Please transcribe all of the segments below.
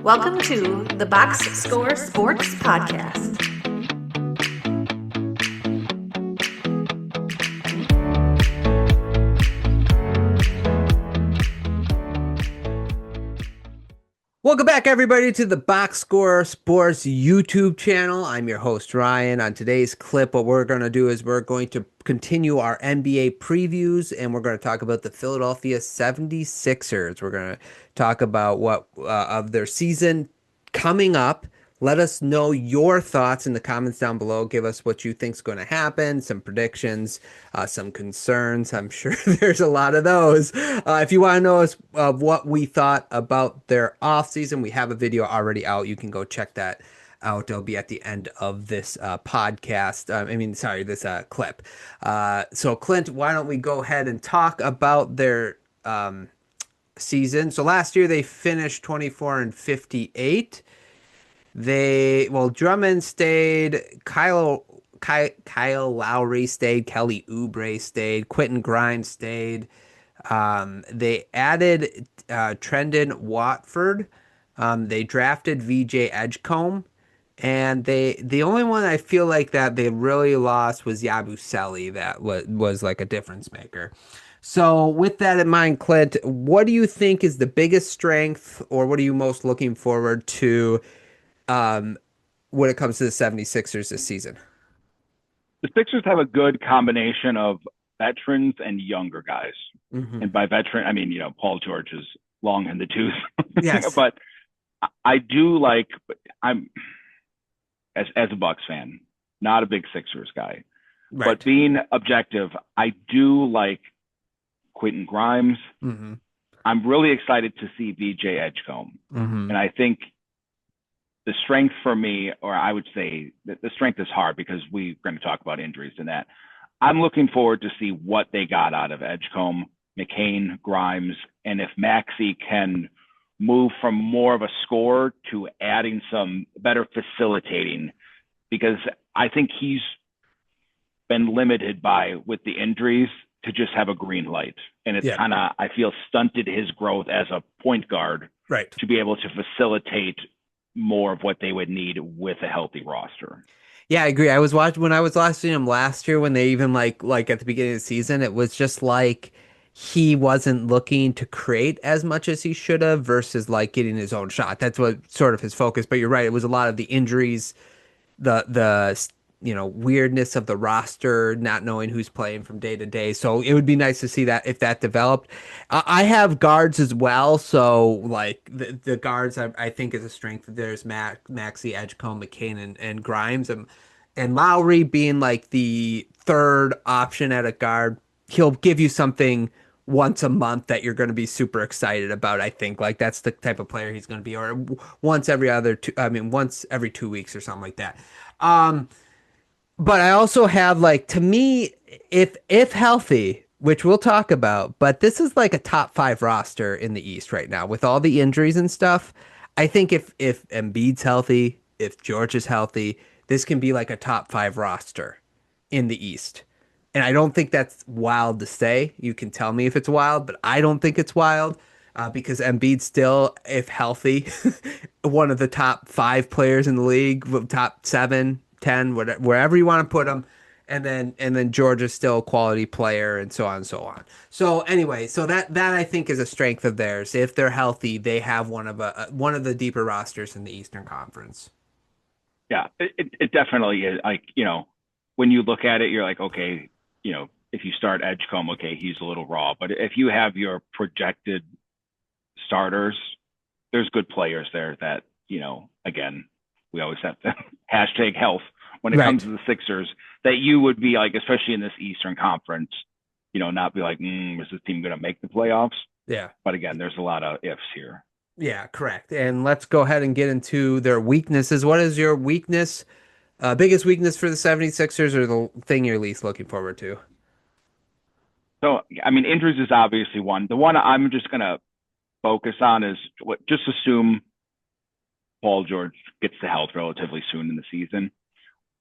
Welcome to the Box Score Sports Podcast. Welcome back, everybody, to the Box Score Sports YouTube channel. I'm your host, Ryan. On today's clip, what we're going to do is we're going to continue our NBA previews, and we're going to talk about the Philadelphia 76ers. We're going to talk about what of their season coming up. Let us know your thoughts in the comments down below. Give us what you think is going to happen, some predictions, some concerns. I'm sure there's a lot of those. If you want to know us what we thought about their offseason, we have a video already out. You can go check that out. It'll be at the end of this podcast. This clip. So, Clint, why don't we go ahead and talk about their season? So last year they finished 24-58. Drummond stayed, Kyle Lowry stayed, Kelly Oubre stayed, Quentin Grimes stayed. They added Trendon Watford. They drafted VJ Edgecombe, and the only one I feel like that they really lost was Yabusele. That was like a difference maker. So with that in mind, Clint, what do you think is the biggest strength, or what are you most looking forward to when it comes to the 76ers this season? The Sixers have a good combination of veterans and younger guys. Mm-hmm. And by veteran, I mean, Paul George is long in the tooth. Yes. But I do like, I'm, as a Bucks fan, not a big Sixers guy. Right. But being objective, I do like Quentin Grimes. Mm-hmm. I'm really excited to see VJ Edgecombe. Mm-hmm. And I think the strength for me, or I would say that the strength is hard because we're going to talk about injuries and that. I'm looking forward to see what they got out of Edgecombe, McCain, Grimes, and if Maxey can move from more of a scorer to adding some better facilitating, because I think he's been limited with the injuries to just have a green light. And it's kind of, I feel, stunted his growth as a point guard, right, to be able to facilitate more of what they would need with a healthy roster. Yeah, I agree. I was watching him last year when they even like at the beginning of the season, it was just like he wasn't looking to create as much as he should have versus like getting his own shot. That's what sort of his focus. But you're right, it was a lot of the injuries, the weirdness of the roster, not knowing who's playing from day to day. So it would be nice to see that if that developed. I have guards as well, so like the guards I think is a strength. There's Maxey, Edgecombe, McCain, and Grimes, and Lowry being like the third option at a guard. He'll give you something once a month that you're going to be super excited about. I think like that's the type of player he's going to be, or once every 2 weeks or something like that. But I also have to me, if healthy, which we'll talk about, but this is like a top 5 roster in the East right now with all the injuries and stuff. I think if Embiid's healthy, if George is healthy, this can be like a top 5 roster in the East. And I don't think that's wild to say. You can tell me if it's wild, but I don't think it's wild because Embiid's still, if healthy, one of the top 5 players in the league, top 7, 10, whatever, wherever you want to put them. And then George is still a quality player and so on and so on. So anyway, so that I think is a strength of theirs. If they're healthy, they have one of the deeper rosters in the Eastern Conference. Yeah, it definitely is. Like, when you look at it, you're like, okay, if you start Edgecombe, okay, he's a little raw. But if you have your projected starters, there's good players there that, again, we always have to hashtag health when it comes to the Sixers, that you would be like, especially in this Eastern Conference, not be like, is this team going to make the playoffs? Yeah. But again, there's a lot of ifs here. Yeah, correct. And let's go ahead and get into their weaknesses. What is your biggest weakness for the 76ers, or the thing you're least looking forward to? So, I mean, injuries is obviously one. The one I'm just going to focus on is just assume Paul George gets to health relatively soon in the season.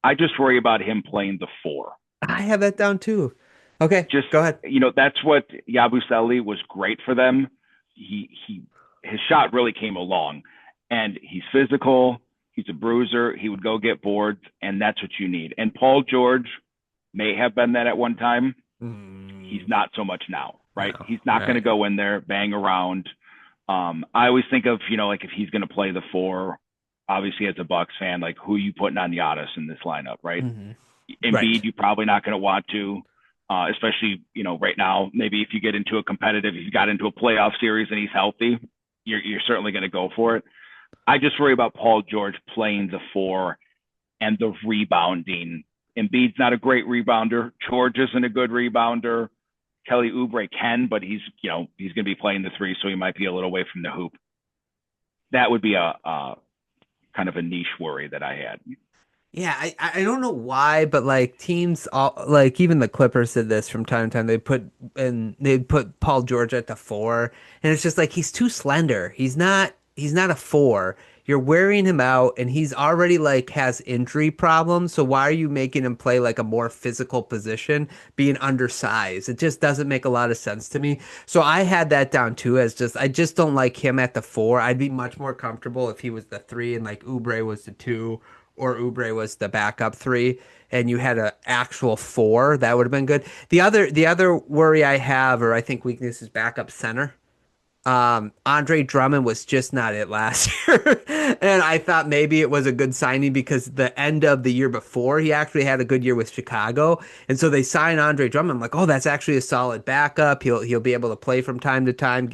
I just worry about him playing the 4. I have that down too. Okay, just go ahead. That's what Yabusele was great for them. His shot really came along. and he's physical. He's a bruiser. He would go get boards, and that's what you need. And Paul George may have been that at one time. He's not so much now, right? No, He's not going to right. go in there, bang around. I always think of, like if he's going to play the four, obviously as a Bucks fan, like who are you putting on Giannis in this lineup, right? Hmm. Embiid, Right. you're probably not going to want to, especially, right now, maybe if you get into a competitive, if you got into a playoff series and he's healthy, you're certainly going to go for it. I just worry about Paul George playing the four and the rebounding. Embiid's not a great rebounder. George isn't a good rebounder. Kelly Oubre can, but he's going to be playing the three, so he might be a little away from the hoop. That would be a kind of a niche worry that I had. Yeah, I don't know why, but like teams all like even the Clippers did this from time to time. They put Paul George at the four, and it's just like he's too slender. He's not a four. You're wearing him out, and he's already like has injury problems. So why are you making him play like a more physical position, being undersized? It just doesn't make a lot of sense to me. So I had that down too as just I just don't like him at the four. I'd be much more comfortable if he was the three and like Oubre was the two or Oubre was the backup three, and you had an actual four, that would have been good. The other worry I have, or I think weakness, is backup center. Andre Drummond was just not it last year. And I thought maybe it was a good signing because the end of the year before, he actually had a good year with Chicago. And so they signed Andre Drummond. I'm like, oh, that's actually a solid backup. He'll be able to play from time to time,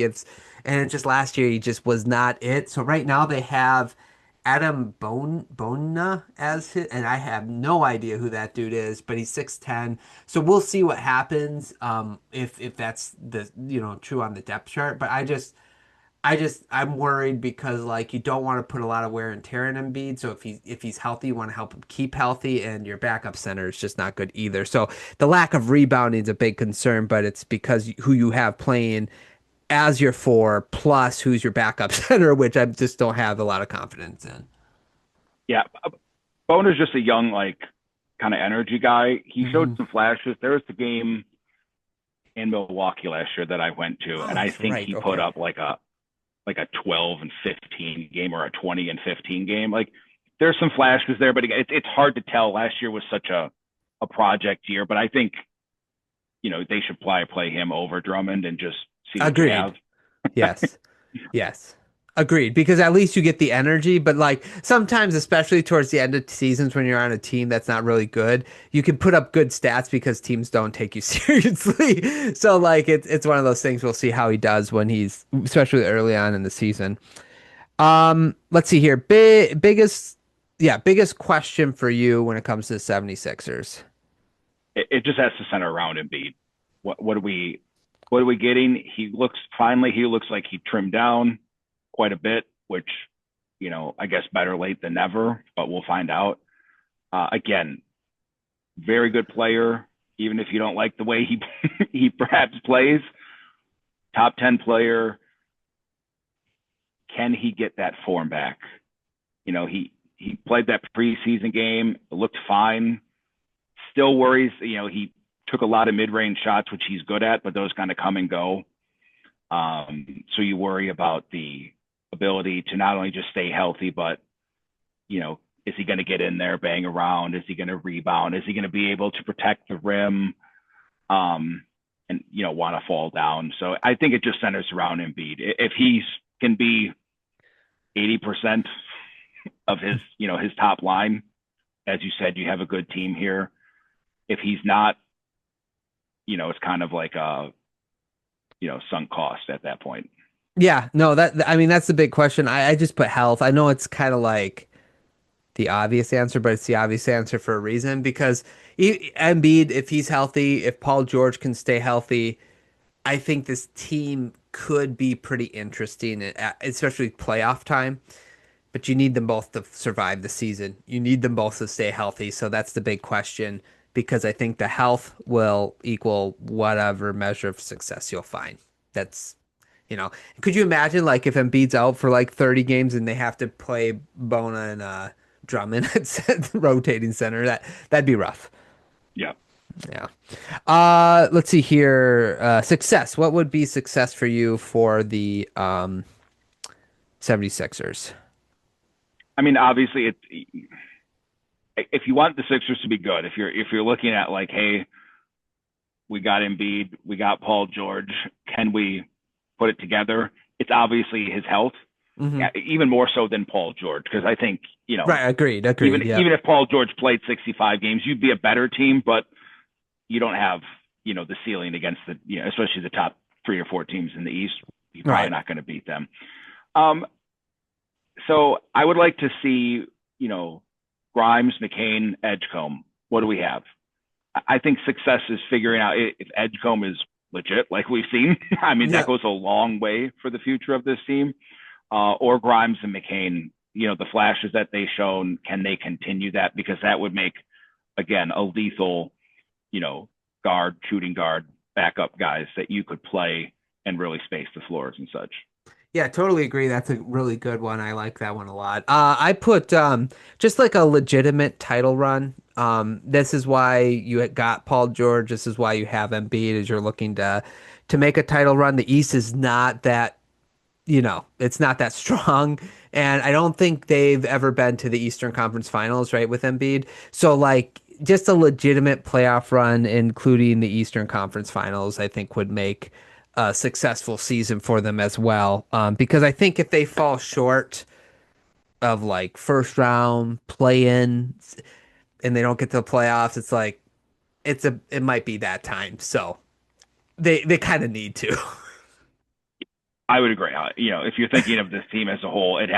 and just last year he just was not it. So right now they have Adam Bona as his, and I have no idea who that dude is, but he's 6'10". So we'll see what happens if that's the true on the depth chart. But I'm worried because like you don't want to put a lot of wear and tear in Embiid. So if he's healthy, you want to help him keep healthy, and your backup center is just not good either. So the lack of rebounding is a big concern, but it's because who you have playing as your four plus who's your backup center, which I just don't have a lot of confidence in. Yeah, Boner's just a young, like, kind of energy guy. He showed Hmm. some flashes. There was the game in Milwaukee last year that I went to, Oh, and I that's think right. he put Okay. up like a 12 and 15 game or a 20 and 15 game. Like there's some flashes there, but it's hard to tell. Last year was such a project year, but I think they should probably play him over Drummond and just see what you have. Agreed. Yes. Yes. Agreed. Because at least you get the energy, but like sometimes, especially towards the end of seasons when you're on a team that's not really good, you can put up good stats because teams don't take you seriously. So like it's one of those things we'll see how he does when he's especially early on in the season. Let's see here. Biggest question for you when it comes to the 76ers. It just has to center around Embiid. What are we getting? He looks like he trimmed down quite a bit, which I guess better late than never, but we'll find out. Again, very good player, even if you don't like the way he he perhaps plays. Top 10 player. Can he get that form back? He played that preseason game, looked fine. Still worries, he took a lot of mid-range shots, which he's good at, but those kind of come and go. So you worry about the ability to not only just stay healthy, but is he going to get in there, bang around? Is he going to rebound? Is he going to be able to protect the rim? And want to fall down. So I think it just centers around Embiid. If he can be 80% of his top line, as you said, you have a good team here. If he's not, it's kind of like a sunk cost at that point. Yeah, no, I mean that's the big question. I just put health. I know it's kind of like the obvious answer, but it's the obvious answer for a reason because Embiid, if he's healthy, if Paul George can stay healthy, I think this team could be pretty interesting, especially playoff time. But you need them both to survive the season. You need them both to stay healthy. So that's the big question because I think the health will equal whatever measure of success you'll find. That's, could you imagine like if Embiid's out for like 30 games and they have to play Bona and Drummond at rotating center? That'd be rough. Yeah. Yeah. Let's see here. Success. What would be success for you for the 76ers? I mean, obviously, if you want the Sixers to be good, if you're looking at like, hey, we got Embiid, we got Paul George, can we put it together? It's obviously his health, even more so than Paul George, because I think, right, agreed. Even yeah. even if Paul George played 65 games, you'd be a better team, but you don't have the ceiling against especially the top 3 or 4 teams in the East. You're probably not going to beat them. So I would like to see Grimes, McCain, Edgecombe. What do we have? I think success is figuring out if Edgecombe is legit, like we've seen. I mean, that goes a long way for the future of this team. Or Grimes and McCain, the flashes that they shown, can they continue that? Because that would make, again, a lethal, guard, shooting guard, backup guys that you could play and really space the floors and such. Yeah, totally agree. That's a really good one. I like that one a lot. I put just like a legitimate title run. This is why you got Paul George. This is why you have Embiid, as you're looking to make a title run. The East is not that, it's not that strong. And I don't think they've ever been to the Eastern Conference Finals, right, with Embiid. So like just a legitimate playoff run, including the Eastern Conference Finals, I think would make a successful season for them as well. Because I think if they fall short of like first round play-in and they don't get to the playoffs, it's like it might be that time. So they kind of need to. I would agree. If you're thinking of this team as a whole, it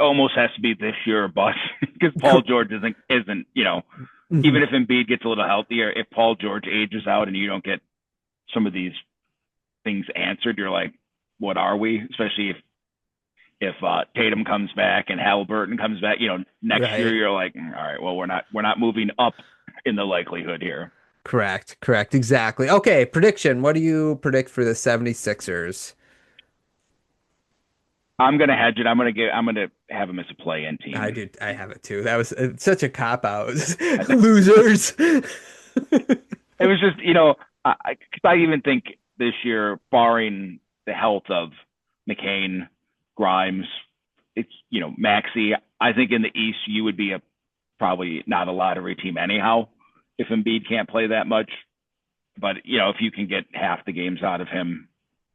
almost has to be this year or bust, because Paul George isn't, even if Embiid gets a little healthier, if Paul George ages out and you don't get some of these things answered, you're like, what are we? Especially if Tatum comes back and Halliburton comes back, next year, you're like, all right, well, we're not moving up in the likelihood here. Correct. Exactly. Okay. Prediction. What do you predict for the 76ers? I'm going to hedge it. I'm going to have them as a play-in team. I have it too. That was such a cop-out. Losers. It was just, I even think this year, barring the health of McCain, Grimes, it's, Maxey, I think in the East, you would be probably not a lottery team anyhow if Embiid can't play that much. But, if you can get half the games out of him,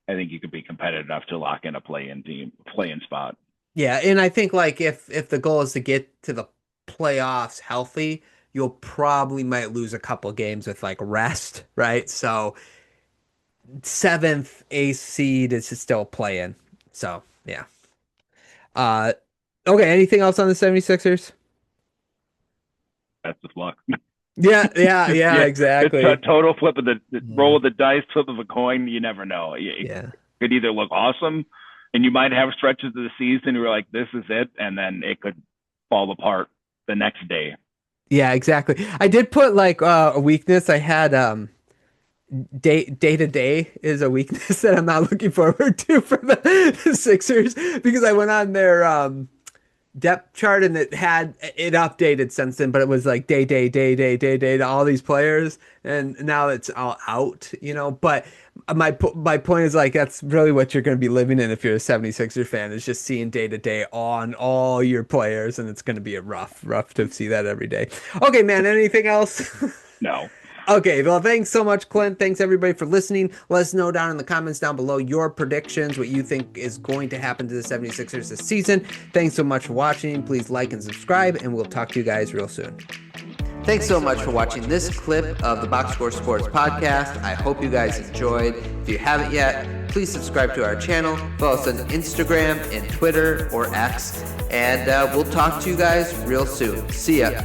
I think you could be competitive enough to lock in a play-in spot. Yeah, and I think like if the goal is to get to the playoffs healthy, you'll probably might lose a couple games with like rest, right? So 7th, 8th seed is still playing. So yeah. Okay, anything else on the 76ers? That's just luck. Yeah, exactly. It's a total flip of the roll of the dice, flip of a coin. You never know. It could either look awesome, and you might have stretches of the season where you're like, this is it, and then it could fall apart the next day. Yeah, exactly. I did put like a weakness. I had day to day is a weakness that I'm not looking forward to for the Sixers, because I went on their depth chart and it updated since then, but it was like day to all these players, and now it's all out, but my point is like that's really what you're going to be living in if you're a 76er fan, is just seeing day to day on all your players, and it's going to be a rough to see that every day. Okay, man, anything else? No. Okay, well, thanks so much, Clint. Thanks, everybody, for listening. Let us know down in the comments down below your predictions, what you think is going to happen to the 76ers this season. Thanks so much for watching. Please like and subscribe, and we'll talk to you guys real soon. Thanks so much for watching this clip of the Box Score Sports Podcast. I hope you guys enjoyed. If you haven't yet, please subscribe to our channel. Follow us on Instagram and Twitter or X, and we'll talk to you guys real soon. See ya.